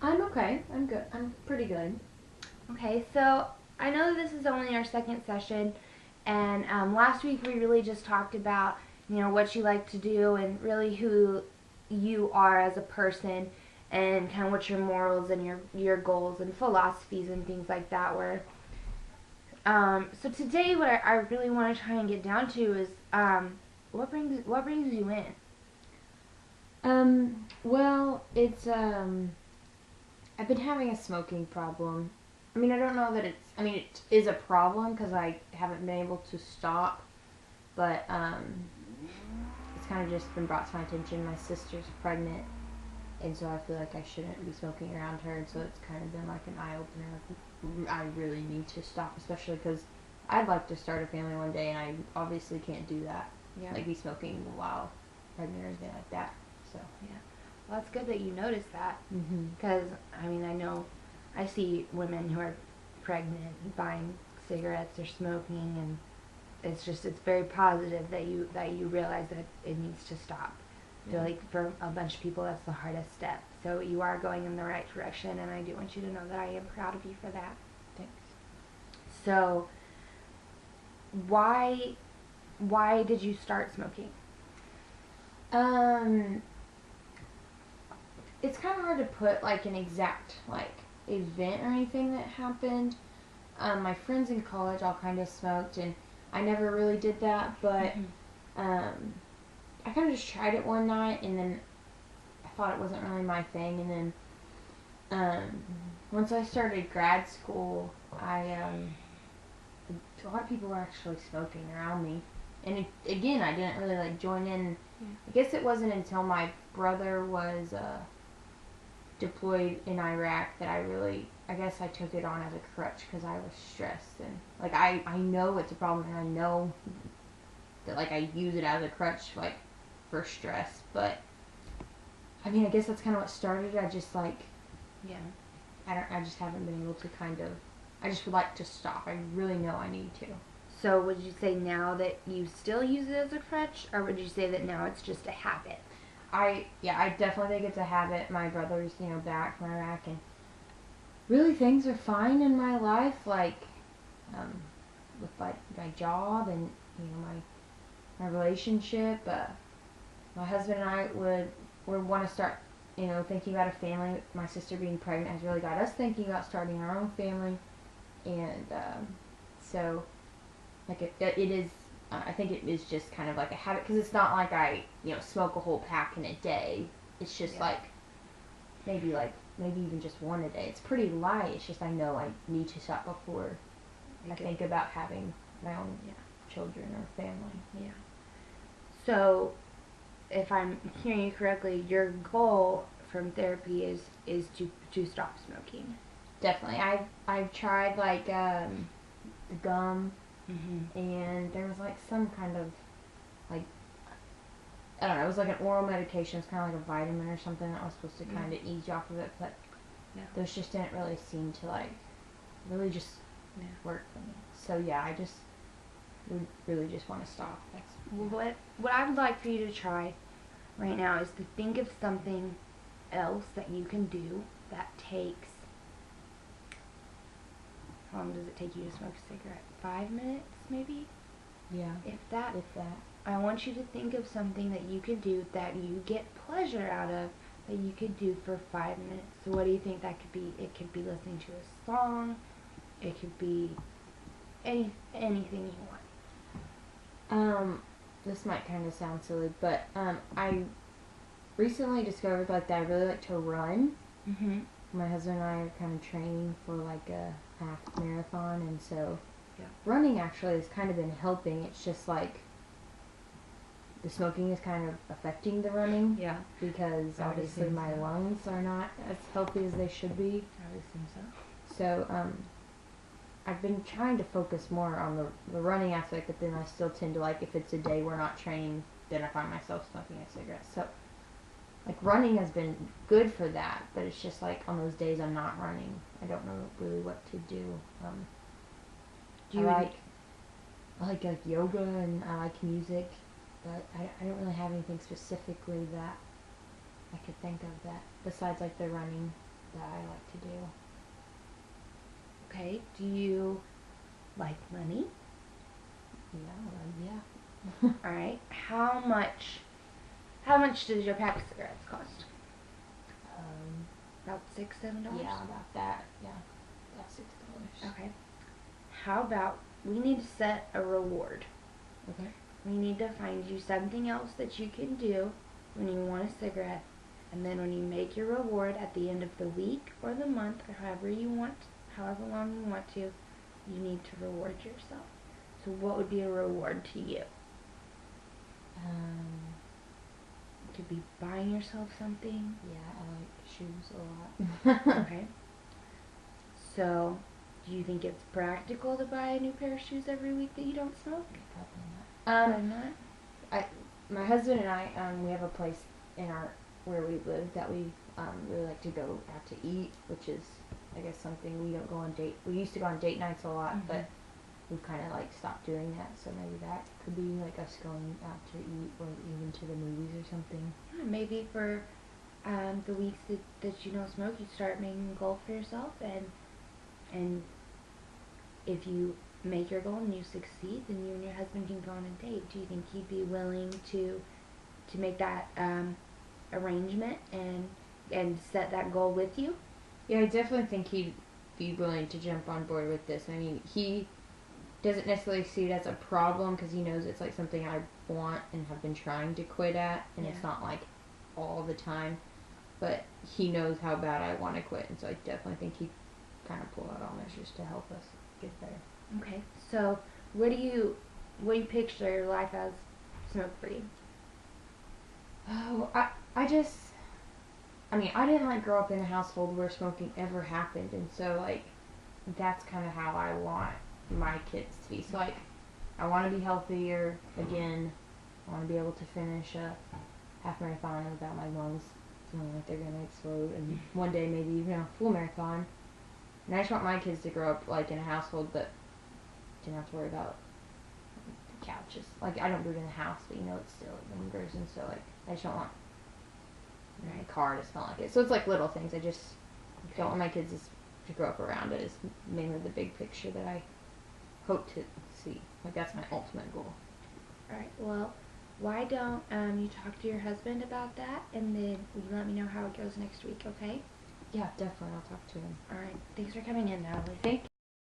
I'm okay. I'm good. I'm pretty good. Okay, so I know this is only our second session, and last week we really just talked about, what you like to do and really who you are as a person and kind of what your morals and your goals and philosophies and things like that were. So today, what I really want to try and get down to is what brings you in. Well, I've been having a smoking problem. I mean, I don't know that it is a problem because I haven't been able to stop, but it's kind of just been brought to my attention. My sister's pregnant, and so I feel like I shouldn't be smoking around her, and so it's kind of been like an eye opener. I really need to stop, especially because I'd like to start a family one day, and I obviously can't do that. Yeah. Like be smoking while pregnant or anything like that. So Yeah. Well, that's good that you noticed that. mm-hmm. Because, I mean, I know I see women who are pregnant buying cigarettes or smoking, and it's very positive that you realize that it needs to stop. I feel like for a bunch of people that's the hardest step. So you are going in the right direction, and I do want you to know that I am proud of you for that. Thanks. So why did you start smoking? Um, it's kind of hard to put like an exact like event or anything that happened. My friends in college all kind of smoked, and I never really did that, but I kind of just tried it one night, and then I thought it wasn't really my thing, and then once I started grad school, a lot of people were actually smoking around me, and again, I didn't really like join in. I guess it wasn't until my brother was deployed in Iraq that I guess I took it on as a crutch because I was stressed, and like I know it's a problem, and I know that like I use it as a crutch like for stress, but I mean I guess that's kind of what started it. I just like Yeah. I just haven't been able to I just would like to stop. I really know I need to. So would you say now that you still use it as a crutch, or would you say that now it's just a habit? I definitely think it's a habit. My brother's, back from Iraq, and really things are fine in my life, like with like my job and my relationship. My husband and I would want to start, thinking about a family. My sister being pregnant has really got us thinking about starting our own family, and so like it is. I think it is just kind of like a habit because it's not like I smoke a whole pack in a day. It's just maybe even just one a day. It's pretty light. It's just I know I need to stop before I think about having my own children or family. Yeah. So, if I'm hearing you correctly, your goal from therapy is to stop smoking. Definitely. I've tried like the gum. Mm-hmm. And there was like some kind of like I don't know, it was like an oral medication. It's kind of like a vitamin or something that was supposed to kind of ease you off of it, but those just didn't really seem to like really just work for me. So yeah, I just would really just want to stop. What I would like for you to try right now is to think of something else that you can do that takes. How long does it take you to smoke a cigarette? 5 minutes, maybe? Yeah. If that. If that. I want you to think of something that you could do that you get pleasure out of that you could do for 5 minutes. So what do you think that could be? It could be listening to a song. It could be anything you want. This might kind of sound silly, but I recently discovered like that I really like to run. Mm-hmm. My husband and I are kind of training for like a half marathon, and so running actually has kind of been helping. It's just like the smoking is kind of affecting the running. Yeah. Because obviously my lungs are not as healthy as they should be. I would assume so. So I've been trying to focus more on the running aspect, but then I still tend to like if it's a day we're not training, then I find myself smoking a cigarette. So like running has been good for that, but it's just like on those days I'm not running, I don't know really what to do. I like yoga and I like music, but I don't really have anything specifically that I could think of that besides like the running. that I like to do. Okay. Do you like money? Yeah. All right. How much does your pack of cigarettes cost? About $6, $7? Yeah, about that. Yeah, about $6. Okay. How about we need to set a reward? Okay. We need to find you something else that you can do when you want a cigarette, and then when you make your reward at the end of the week or the month or however long you want to, you need to reward yourself. So what would be a reward to you? It could be buying yourself something. Yeah, I like shoes a lot. Okay. So, do you think it's practical to buy a new pair of shoes every week that you don't smoke? Probably not. Why not? My husband and I, we have a place where we live that we really like to go out to eat, which is, I guess, something we don't go on date. We used to go on date nights a lot, but we've kind of like stopped doing that. So maybe that could be like us going out to eat or even to the movies or something. Yeah, maybe for the weeks that you don't smoke, you start making a goal for yourself, and if you make your goal and you succeed, then you and your husband can go on a date. Do you think he'd be willing to make that arrangement and set that goal with you? Yeah, I definitely think he'd be willing to jump on board with this. I mean, he doesn't necessarily see it as a problem because he knows it's like something I want and have been trying to quit at, and it's not like all the time, but he knows how bad I want to quit, and so I definitely think he'd kind of pull out all measures to help us get there. Okay, so what do you picture your life as smoke-free? Oh, I mean, I didn't like grow up in a household where smoking ever happened, and so like that's kind of how I want my kids to be. So like, I want to be healthier again. I want to be able to finish a half marathon without my lungs feeling like they're gonna explode, and one day maybe even a full marathon. And I just want my kids to grow up like in a household that didn't have to worry about the couches. Like I don't do it in the house, but it still lingers, and so like I just don't want my car to smell like it. So it's like little things. I just don't want my kids to grow up around it. Is mainly the big picture that I hope to see. Like that's my ultimate goal. All right. Well, why don't you talk to your husband about that, and then you let me know how it goes next week, okay? Yeah, definitely. I'll talk to him. All right. Thanks for coming in, Natalie. Thank you.